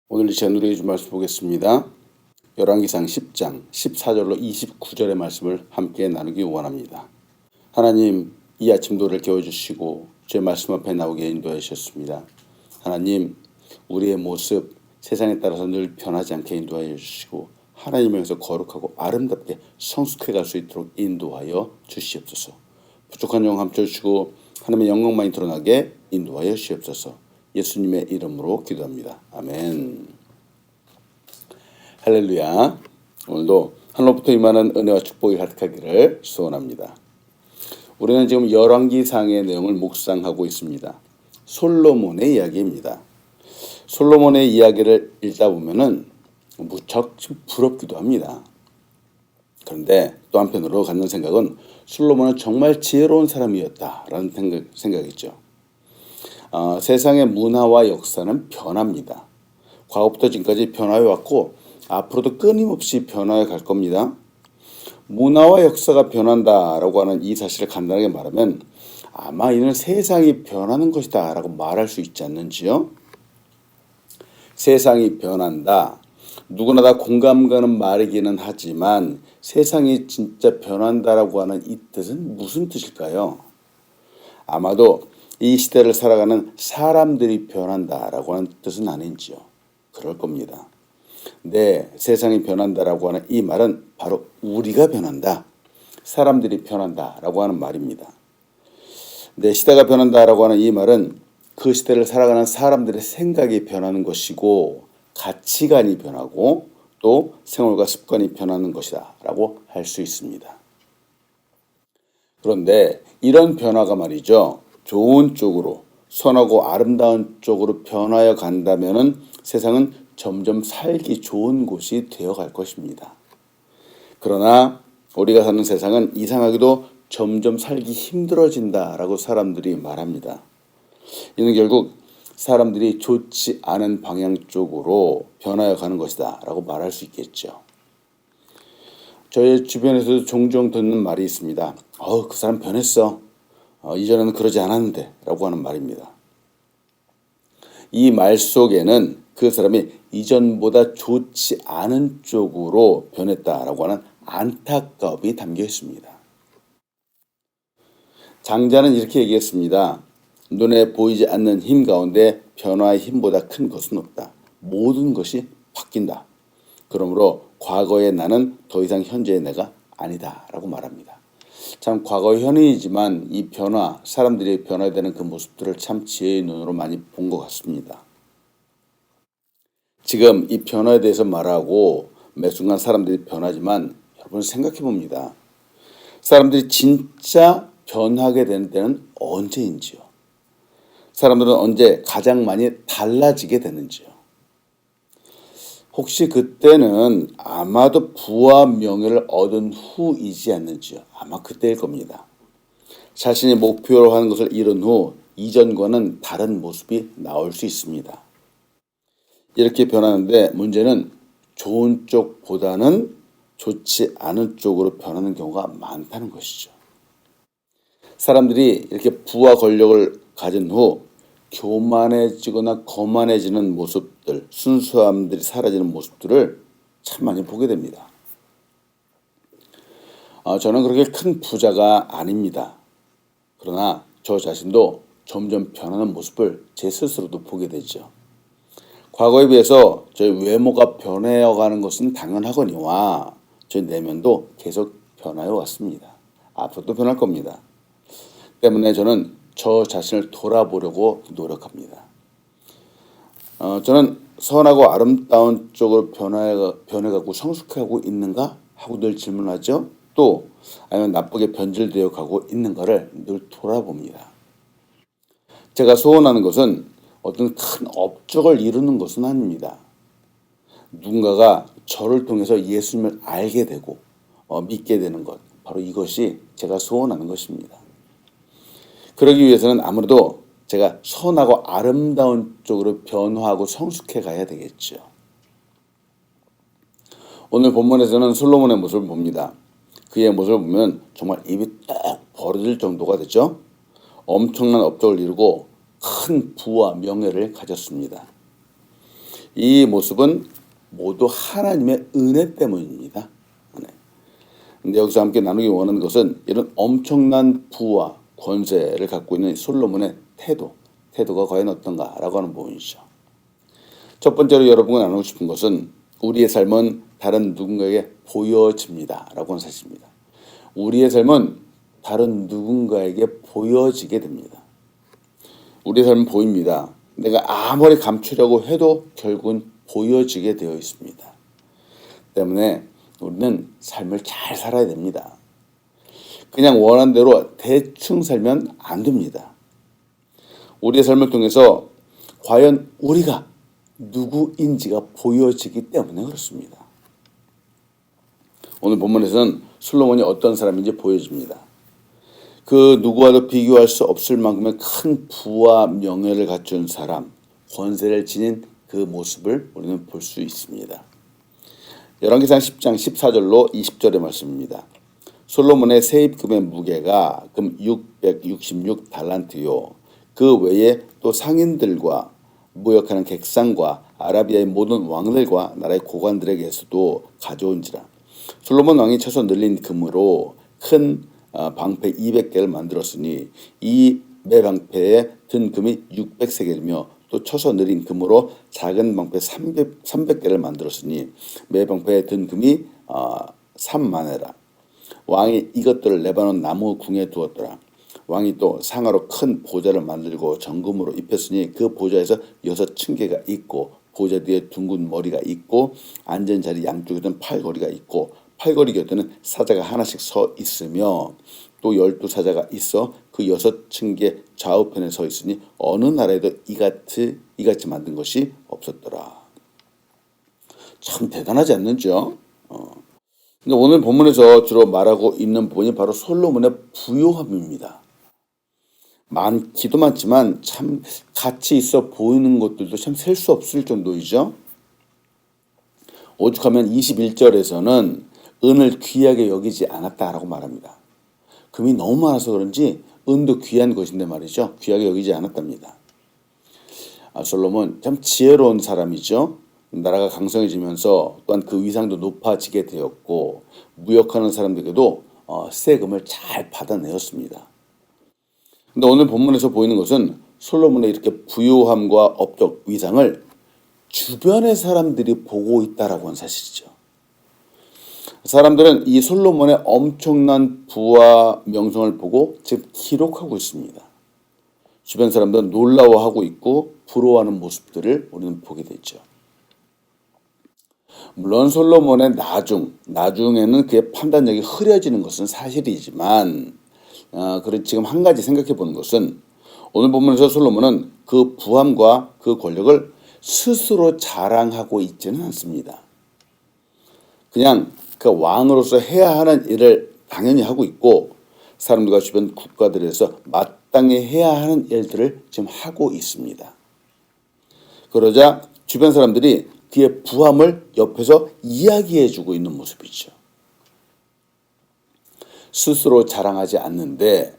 오늘 이 시간 우리 주 말씀 보겠습니다. 열왕기상 10장 14절로 29절의 말씀을 함께 나누기 원합니다. 하나님, 이 아침도 우리를 깨워주시고 주의 말씀 앞에 나오게 인도해 주셨습니다. 하나님, 우리의 모습 세상에 따라서 늘 변하지 않게 인도하여 주시고 하나님을 향해서 거룩하고 아름답게 성숙해 갈 수 있도록 인도하여 주시옵소서. 부족한 영광 감춰주시고 하나님의 영광만이 드러나게 인도하여 주시옵소서. 예수님의 이름으로 기도합니다. 아멘. 할렐루야. 오늘도 하늘로부터 임하는 은혜와 축복이 가득하기를 소원합니다. 우리는 지금 열왕기상의 내용을 묵상하고 있습니다. 솔로몬의 이야기입니다. 솔로몬의 이야기를 읽다 보면은 무척 부럽기도 합니다. 그런데 또 한편으로 갖는 생각은 솔로몬은 정말 지혜로운 사람이었다라는 생각이죠. 세상의 문화와 역사는 변합니다. 과거부터 지금까지 변화해 왔고 앞으로도 끊임없이 변화해 갈 겁니다. 문화와 역사가 변한다라고 하는 이 사실을 간단하게 말하면 아마 이는 세상이 변하는 것이다 라고 말할 수 있지 않는지요? 세상이 변한다. 누구나 다 공감 가는 말이기는 하지만 세상이 진짜 변한다라고 하는 이 뜻은 무슨 뜻일까요? 아마도 이 시대를 살아가는 사람들이 변한다라고 하는 뜻은 아닌지요. 그럴 겁니다. 네, 세상이 변한다라고 하는 이 말은 바로 우리가 변한다, 사람들이 변한다라고 하는 말입니다. 네, 시대가 변한다라고 하는 이 말은 그 시대를 살아가는 사람들의 생각이 변하는 것이고 가치관이 변하고 또 생활과 습관이 변하는 것이다 라고 할 수 있습니다. 그런데 이런 변화가 말이죠. 좋은 쪽으로 선하고 아름다운 쪽으로 변하여 간다면은 세상은 점점 살기 좋은 곳이 되어갈 것입니다. 그러나 우리가 사는 세상은 이상하게도 점점 살기 힘들어진다라고 사람들이 말합니다. 이는 결국 사람들이 좋지 않은 방향 쪽으로 변하여 가는 것이다 라고 말할 수 있겠죠. 저희 주변에서도 종종 듣는 말이 있습니다. 그 사람 변했어. 이전에는 그러지 않았는데 라고 하는 말입니다. 이 말 속에는 그 사람이 이전보다 좋지 않은 쪽으로 변했다라고 하는 안타까움이 담겨 있습니다. 장자는 이렇게 얘기했습니다. 눈에 보이지 않는 힘 가운데 변화의 힘보다 큰 것은 없다. 모든 것이 바뀐다. 그러므로 과거의 나는 더 이상 현재의 내가 아니다 라고 말합니다. 참 과거 현이지만 이 변화, 사람들이 변화되는 그 모습들을 참 지혜의 눈으로 많이 본 것 같습니다. 지금 이 변화에 대해서 말하고 매 순간 사람들이 변하지만 여러분 생각해 봅니다. 사람들이 진짜 변하게 되는 때는 언제인지요? 사람들은 언제 가장 많이 달라지게 되는지요? 혹시 그때는 아마도 부와 명예를 얻은 후이지 않는지요? 아마 그때일 겁니다. 자신이 목표로 하는 것을 이룬 후 이전과는 다른 모습이 나올 수 있습니다. 이렇게 변하는데 문제는 좋은 쪽보다는 좋지 않은 쪽으로 변하는 경우가 많다는 것이죠. 사람들이 이렇게 부와 권력을 가진 후 교만해지거나 거만해지는 모습들, 순수함들이 사라지는 모습들을 참 많이 보게 됩니다. 저는 그렇게 큰 부자가 아닙니다. 그러나 저 자신도 점점 변하는 모습을 제 스스로도 보게 되죠. 과거에 비해서 저희 외모가 변해가는 것은 당연하거니와 저희 내면도 계속 변화해 왔습니다. 앞으로도 변할 겁니다. 때문에 저는 저 자신을 돌아보려고 노력합니다. 저는 선하고 아름다운 쪽으로 변해가고 성숙하고 있는가 하고 늘 질문하죠. 또 아니면 나쁘게 변질되어 가고 있는가를 늘 돌아봅니다. 제가 소원하는 것은 어떤 큰 업적을 이루는 것은 아닙니다. 누군가가 저를 통해서 예수님을 알게 되고 믿게 되는 것, 바로 이것이 제가 소원하는 것입니다. 그러기 위해서는 아무래도 제가 선하고 아름다운 쪽으로 변화하고 성숙해 가야 되겠죠. 오늘 본문에서는 솔로몬의 모습을 봅니다. 그의 모습을 보면 정말 입이 딱 벌어질 정도가 되죠. 엄청난 업적을 이루고 큰 부와 명예를 가졌습니다. 이 모습은 모두 하나님의 은혜 때문입니다. 네. 근데 여기서 함께 나누기 원하는 것은 이런 엄청난 부와 권세를 갖고 있는 솔로몬의 태도가 과연 어떤가라고 하는 부분이죠. 첫 번째로 여러분과 나누고 싶은 것은 우리의 삶은 다른 누군가에게 보여집니다라고 하는 사실입니다. 우리의 삶은 다른 누군가에게 보여지게 됩니다. 우리의 삶은 보입니다. 내가 아무리 감추려고 해도 결국은 보여지게 되어 있습니다. 때문에 우리는 삶을 잘 살아야 됩니다. 그냥 원하는 대로 대충 살면 안 됩니다. 우리의 삶을 통해서 과연 우리가 누구인지가 보여지기 때문에 그렇습니다. 오늘 본문에서는 솔로몬이 어떤 사람인지 보여집니다. 그 누구와도 비교할 수 없을 만큼의 큰 부와 명예를 갖춘 사람, 권세를 지닌 그 모습을 우리는 볼 수 있습니다. 열왕기상 10장 14절로 20절의 말씀입니다. 솔로몬의 세입금의 무게가 금 666달란트요. 그 외에 또 상인들과 무역하는 객상과 아라비아의 모든 왕들과 나라의 고관들에게서도 가져온지라. 솔로몬 왕이 쳐서 늘린 금으로 큰 방패 200개를 만들었으니 이 매 방패에 든 금이 600세겔이며 또 쳐서 늘린 금으로 작은 방패 300개를 만들었으니 매 방패에 든 금이 3만회라. 왕이 이것들을 레바논 나무 궁에 두었더라. 왕이 또 상하로 큰 보좌를 만들고 정금으로 입혔으니 그 보좌에서 6층계가 있고 보좌 뒤에 둥근 머리가 있고 앉은 자리 양쪽에는 팔걸이가 있고 팔걸이 곁에는 사자가 하나씩 서 있으며 또 12사자가 있어 그 6층계 좌우편에 서 있으니 어느 나라에도 이같이 만든 것이 없었더라. 참 대단하지 않는지요? 근데 오늘 본문에서 주로 말하고 있는 부분이 바로 솔로몬의 부요함입니다. 많기도 많지만 참 가치 있어 보이는 것들도 참 셀 수 없을 정도이죠. 오죽하면 21절에서는 은을 귀하게 여기지 않았다라고 말합니다. 금이 너무 많아서 그런지 은도 귀한 것인데 말이죠. 귀하게 여기지 않았답니다. 솔로몬 참 지혜로운 사람이죠. 나라가 강성해지면서 또한 그 위상도 높아지게 되었고 무역하는 사람들에게도 세금을 잘 받아내었습니다. 근데 오늘 본문에서 보이는 것은 솔로몬의 이렇게 부요함과 업적 위상을 주변의 사람들이 보고 있다라고 하는 사실이죠. 사람들은 이 솔로몬의 엄청난 부와 명성을 보고 지금 기록하고 있습니다. 주변 사람들은 놀라워하고 있고 부러워하는 모습들을 우리는 보게 되죠. 물론 솔로몬의 나중에는 그의 판단력이 흐려지는 것은 사실이지만 그런 지금 한 가지 생각해 보는 것은 오늘 본문에서 솔로몬은 그 부함과 그 권력을 스스로 자랑하고 있지는 않습니다. 그냥 그 왕으로서 해야 하는 일을 당연히 하고 있고 사람들과 주변 국가들에서 마땅히 해야 하는 일들을 지금 하고 있습니다. 그러자 주변 사람들이 그의 부함을 옆에서 이야기해주고 있는 모습이죠. 스스로 자랑하지 않는데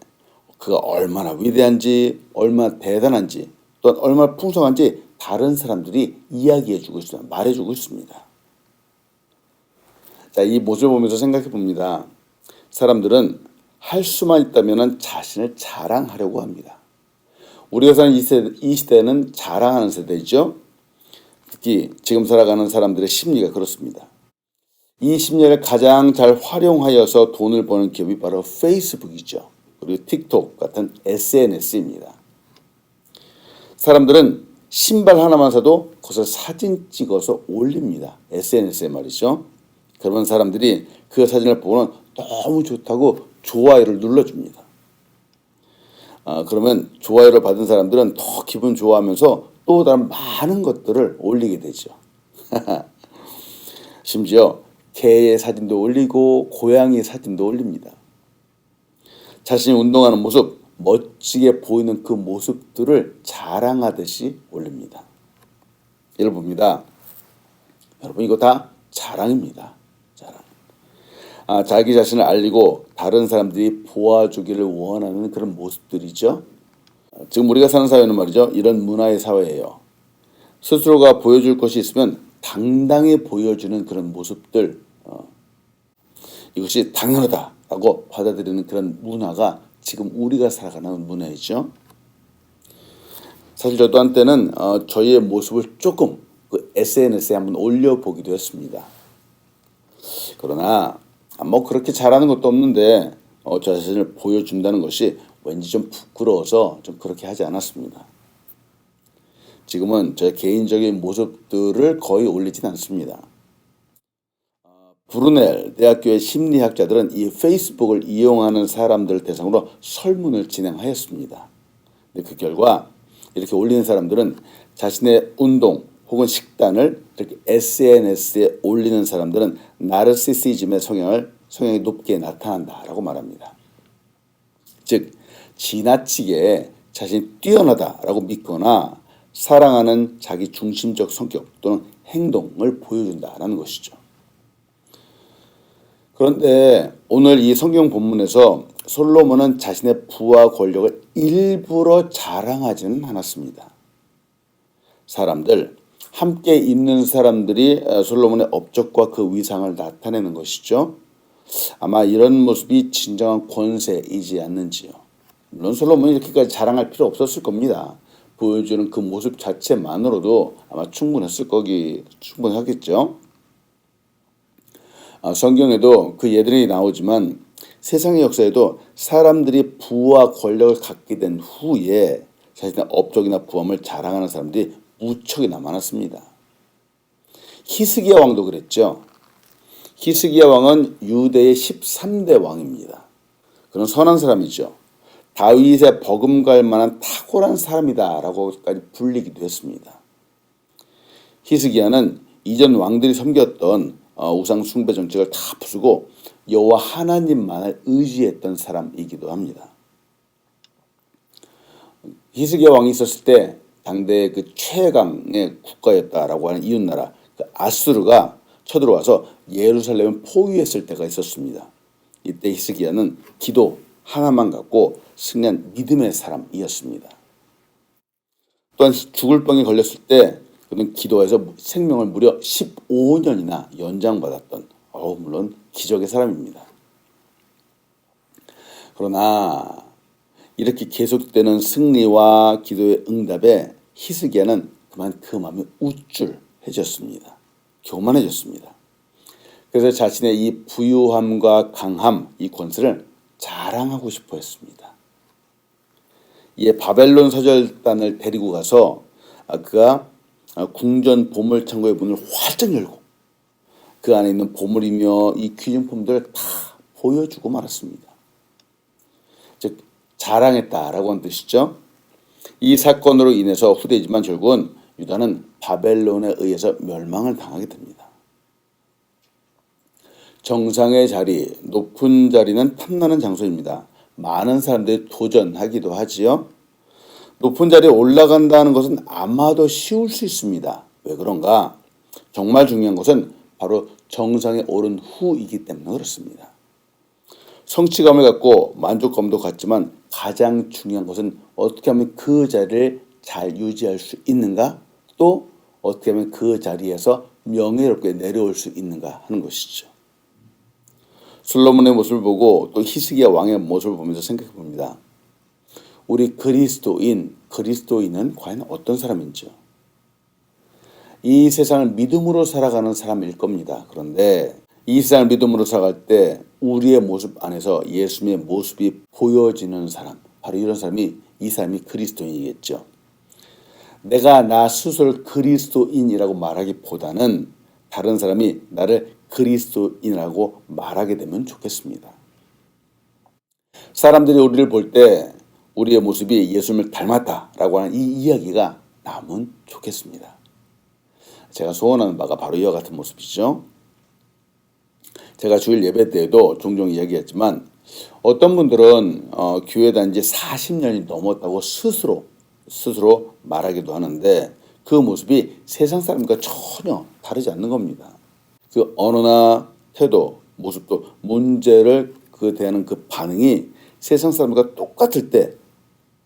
그가 얼마나 위대한지 얼마나 대단한지 또한 얼마나 풍성한지 다른 사람들이 이야기해주고 있습니다. 말해주고 있습니다. 자, 이 모습을 보면서 생각해 봅니다. 사람들은 할 수만 있다면 자신을 자랑하려고 합니다. 우리가 사는 이 시대는 자랑하는 세대죠. 특히 지금 살아가는 사람들의 심리가 그렇습니다. 이 심리를 가장 잘 활용하여서 돈을 버는 기업이 바로 페이스북이죠. 그리고 틱톡 같은 SNS입니다. 사람들은 신발 하나만 사도 그것을 사진 찍어서 올립니다. SNS에 말이죠. 그러면 사람들이 그 사진을 보고는 너무 좋다고 좋아요를 눌러줍니다. 그러면 좋아요를 받은 사람들은 더 기분 좋아하면서 또 다른 많은 것들을 올리게 되죠. 심지어 개의 사진도 올리고 고양이 사진도 올립니다. 자신이 운동하는 모습, 멋지게 보이는 그 모습들을 자랑하듯이 올립니다. 예를 봅니다. 여러분 이거 다 자랑입니다. 자랑. 자기 자신을 알리고 다른 사람들이 보아주기를 원하는 그런 모습들이죠. 지금 우리가 사는 사회는 말이죠. 이런 문화의 사회예요. 스스로가 보여줄 것이 있으면 당당히 보여주는 그런 모습들, 이것이 당연하다라고 받아들이는 그런 문화가 지금 우리가 살아가는 문화이죠. 사실 저도 한때는 저희의 모습을 조금 그 SNS에 한번 올려보기도 했습니다. 그러나 뭐 그렇게 잘하는 것도 없는데 저 자신을 보여준다는 것이 왠지 좀 부끄러워서 좀 그렇게 하지 않았습니다. 지금은 제 개인적인 모습들을 거의 올리진 않습니다. 브루넬 대학교의 심리학자들은 이 페이스북을 이용하는 사람들 대상으로 설문을 진행하였습니다. 근데 그 결과 이렇게 올리는 사람들은 자신의 운동 혹은 식단을 이렇게 SNS에 올리는 사람들은 나르시시즘의 성향이 높게 나타난다라고 말합니다. 즉 지나치게 자신이 뛰어나다라고 믿거나 사랑하는 자기 중심적 성격 또는 행동을 보여준다라는 것이죠. 그런데 오늘 이 성경 본문에서 솔로몬은 자신의 부와 권력을 일부러 자랑하지는 않았습니다. 사람들, 함께 있는 사람들이 솔로몬의 업적과 그 위상을 나타내는 것이죠. 아마 이런 모습이 진정한 권세이지 않는지요. 물론 솔로몬이 이렇게까지 자랑할 필요 없었을 겁니다. 보여주는 그 모습 자체만으로도 아마 충분하겠죠. 성경에도 그 예들이 나오지만 세상의 역사에도 사람들이 부와 권력을 갖게 된 후에 자신의 업적이나 부함을 자랑하는 사람들이 무척이나 많았습니다. 히스기야 왕도 그랬죠. 히스기야 왕은 유대의 13대 왕입니다. 그런 선한 사람이죠. 다윗의 버금갈 만한 탁월한 사람이다라고까지 불리기도 했습니다. 히스기야는 이전 왕들이 섬겼던 우상 숭배 정책을 다 부수고 여호와 하나님만을 의지했던 사람이기도 합니다. 히스기야 왕이 있었을 때 당대의 그 최강의 국가였다라고 하는 이웃나라 그 아수르가 쳐들어와서 예루살렘을 포위했을 때가 있었습니다. 이때 히스기야는 기도 하나만 갖고 승리한 믿음의 사람이었습니다. 또한 죽을 병에 걸렸을 때 그는 기도해서 생명을 무려 15년이나 연장받았던 물론 기적의 사람입니다. 그러나 이렇게 계속되는 승리와 기도의 응답에 히스기야는 그만 그 마음이 우쭐해졌습니다. 교만해졌습니다. 그래서 자신의 이 부유함과 강함, 이 권세를 자랑하고 싶어 했습니다. 이에 바벨론 사절단을 데리고 가서 그가 궁전 보물창고의 문을 활짝 열고 그 안에 있는 보물이며 이 귀중품들을 다 보여주고 말았습니다. 즉 자랑했다라고 하는 뜻이죠. 이 사건으로 인해서 후대지만 결국은 유다는 바벨론에 의해서 멸망을 당하게 됩니다. 정상의 자리, 높은 자리는 탐나는 장소입니다. 많은 사람들이 도전하기도 하지요. 높은 자리에 올라간다는 것은 아마도 쉬울 수 있습니다. 왜 그런가? 정말 중요한 것은 바로 정상에 오른 후이기 때문에 그렇습니다. 성취감을 갖고 만족감도 갖지만 가장 중요한 것은 어떻게 하면 그 자리를 잘 유지할 수 있는가? 또 어떻게 하면 그 자리에서 명예롭게 내려올 수 있는가 하는 것이죠. 솔로몬의 모습을 보고 또 히스기야 왕의 모습을 보면서 생각해 봅니다. 우리 그리스도인은 과연 어떤 사람인지요? 이 세상을 믿음으로 살아가는 사람일 겁니다. 그런데 이 세상을 믿음으로 살아갈 때 우리의 모습 안에서 예수님의 모습이 보여지는 사람, 바로 이런 사람이 이 사람이 그리스도인이겠죠. 내가 나 스스로를 그리스도인이라고 말하기보다는 다른 사람이 나를 그리스도인이라고 말하게 되면 좋겠습니다. 사람들이 우리를 볼 때 우리의 모습이 예수님을 닮았다라고 하는 이 이야기가 나오면 좋겠습니다. 제가 소원하는 바가 바로 이와 같은 모습이죠. 제가 주일 예배 때에도 종종 이야기했지만 어떤 분들은 교회 다닌 지 40년이 넘었다고 스스로 말하기도 하는데 그 모습이 세상 사람과 전혀 다르지 않는 겁니다. 그 언어나 태도, 모습도 문제를 대하는 그 반응이 세상 사람과 똑같을 때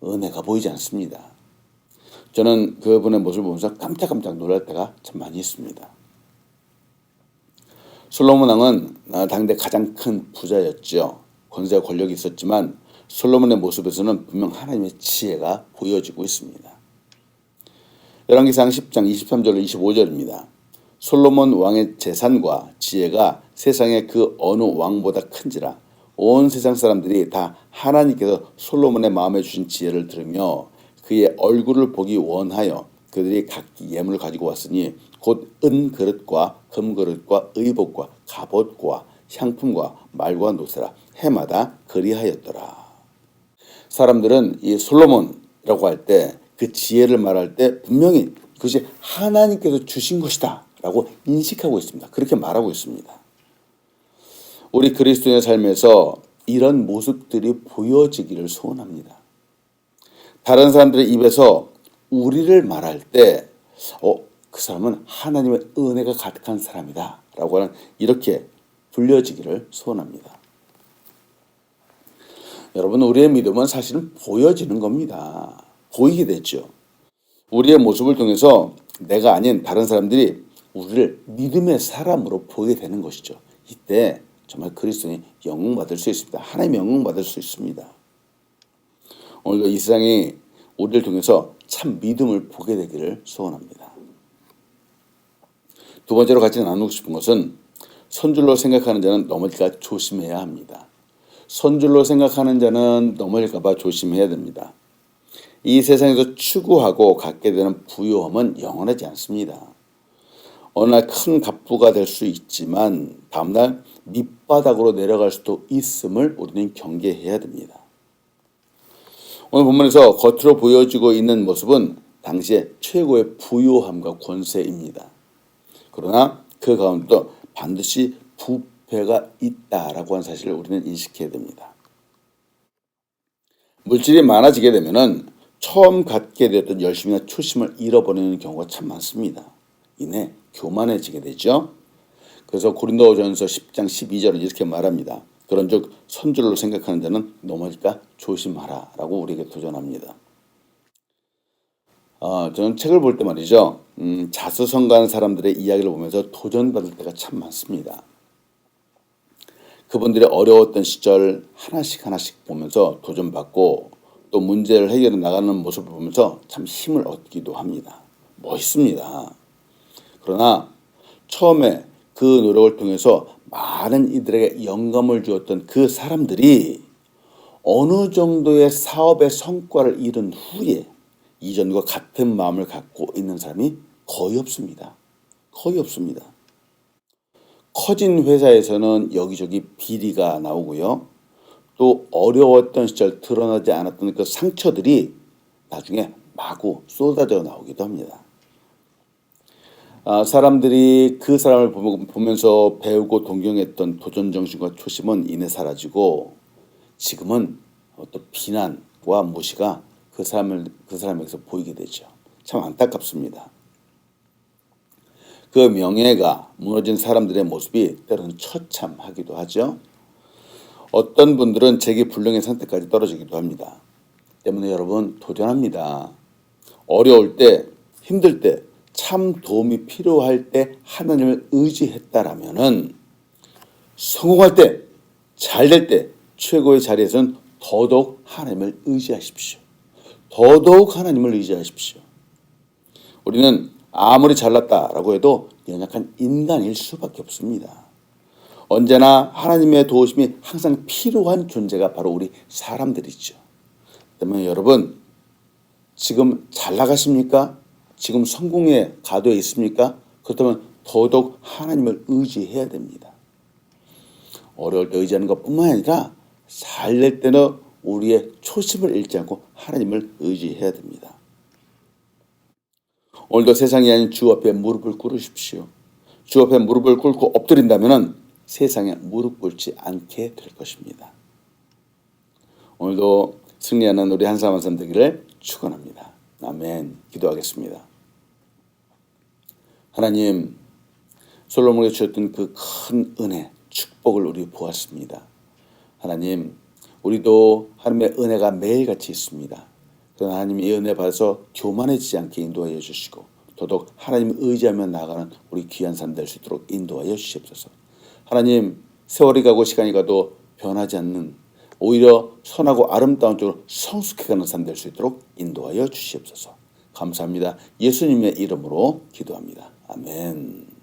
은혜가 보이지 않습니다. 저는 그분의 모습을 보면서 깜짝깜짝 놀랄 때가 참 많이 있습니다. 솔로몬 왕은 당대 가장 큰 부자였죠. 권세와 권력이 있었지만 솔로몬의 모습에서는 분명 하나님의 지혜가 보여지고 있습니다. 열왕기상 10장 23절로 25절입니다. 솔로몬 왕의 재산과 지혜가 세상의 그 어느 왕보다 큰지라 온 세상 사람들이 다 하나님께서 솔로몬의 마음에 주신 지혜를 들으며 그의 얼굴을 보기 원하여 그들이 각기 예물을 가지고 왔으니 곧 은 그릇과 금 그릇과 의복과 갑옷과 향품과 말과 노새라 해마다 그리하였더라. 사람들은 이 솔로몬이라고 할 때 그 지혜를 말할 때 분명히 그것이 하나님께서 주신 것이다 라고 인식하고 있습니다. 그렇게 말하고 있습니다. 우리 그리스도인의 삶에서 이런 모습들이 보여지기를 소원합니다. 다른 사람들의 입에서 우리를 말할 때 그 사람은 하나님의 은혜가 가득한 사람이다 라고 하는 이렇게 불려지기를 소원합니다. 여러분, 우리의 믿음은 사실은 보여지는 겁니다. 보이게 되죠. 우리의 모습을 통해서 내가 아닌 다른 사람들이 우리를 믿음의 사람으로 보게 되는 것이죠. 이때 정말 그리스도인이 영광받을 수 있습니다. 하나님 영광받을 수 있습니다. 오늘도 이 세상이 우리를 통해서 참 믿음을 보게 되기를 소원합니다. 두 번째로 같이 나누고 싶은 것은 선줄로 생각하는 자는 넘어질까 조심해야 합니다. 선줄로 생각하는 자는 넘어질까 봐 조심해야 됩니다. 이 세상에서 추구하고 갖게 되는 부유함은 영원하지 않습니다. 어느 날 큰 갑부가 될 수 있지만 다음날 밑바닥으로 내려갈 수도 있음을 우리는 경계해야 됩니다. 오늘 본문에서 겉으로 보여지고 있는 모습은 당시의 최고의 부유함과 권세입니다. 그러나 그 가운데도 반드시 부패가 있다라고 하는 사실을 우리는 인식해야 됩니다. 물질이 많아지게 되면은 처음 갖게 되었던 열심이나 초심을 잃어버리는 경우가 참 많습니다. 이내 교만해지게 되죠. 그래서 고린도전서 10장 12절은 이렇게 말합니다. 그런즉 선줄로 생각하는 자는 넘어질까 조심하라 라고 우리에게 도전합니다. 저는 책을 볼 때 말이죠. 자수성가하는 사람들의 이야기를 보면서 도전받을 때가 참 많습니다. 그분들의 어려웠던 시절 하나씩 보면서 도전받고 또 문제를 해결해 나가는 모습을 보면서 참 힘을 얻기도 합니다. 멋있습니다. 그러나 처음에 그 노력을 통해서 많은 이들에게 영감을 주었던 그 사람들이 어느 정도의 사업의 성과를 이룬 후에 이전과 같은 마음을 갖고 있는 사람이 거의 없습니다. 거의 없습니다. 커진 회사에서는 여기저기 비리가 나오고요. 또 어려웠던 시절 드러나지 않았던 그 상처들이 나중에 마구 쏟아져 나오기도 합니다. 사람들이 그 사람을 보면서 배우고 동경했던 도전정신과 초심은 이내 사라지고 지금은 어떤 비난과 무시가 그 사람에게서 보이게 되죠. 참 안타깝습니다. 그 명예가 무너진 사람들의 모습이 때로는 처참하기도 하죠. 어떤 분들은 재기불능의 상태까지 떨어지기도 합니다. 때문에 여러분 도전합니다. 어려울 때, 힘들 때, 참 도움이 필요할 때 하나님을 의지했다라면은 성공할 때, 잘 될 때, 최고의 자리에서는 더더욱 하나님을 의지하십시오. 더더욱 하나님을 의지하십시오. 우리는 아무리 잘났다라고 해도 연약한 인간일 수밖에 없습니다. 언제나 하나님의 도우심이 항상 필요한 존재가 바로 우리 사람들이죠. 때문에 여러분 지금 잘 나가십니까? 지금 성공의 가도에 있습니까? 그렇다면 더더욱 하나님을 의지해야 됩니다. 어려울 때 의지하는 것뿐만 아니라 잘 될 때는 우리의 초심을 잃지 않고 하나님을 의지해야 됩니다. 오늘도 세상이 아닌 주 앞에 무릎을 꿇으십시오. 주 앞에 무릎을 꿇고 엎드린다면 세상에 무릎 꿇지 않게 될 것입니다. 오늘도 승리하는 우리 한 사람 한 사람 되기를 축원합니다. 아멘. 기도하겠습니다. 하나님, 솔로몬에게 주셨던 그 큰 은혜, 축복을 우리 보았습니다. 하나님, 우리도 하나님의 은혜가 매일같이 있습니다. 그러나 하나님 이 은혜 받아서 교만해지지 않게 인도하여 주시고 더더욱 하나님을 의지하며 나아가는 우리 귀한 삶 될 수 있도록 인도하여 주시옵소서. 하나님 세월이 가고 시간이 가도 변하지 않는 오히려 선하고 아름다운 쪽으로 성숙해가는 삶 될 수 있도록 인도하여 주시옵소서. 감사합니다. 예수님의 이름으로 기도합니다. 아멘.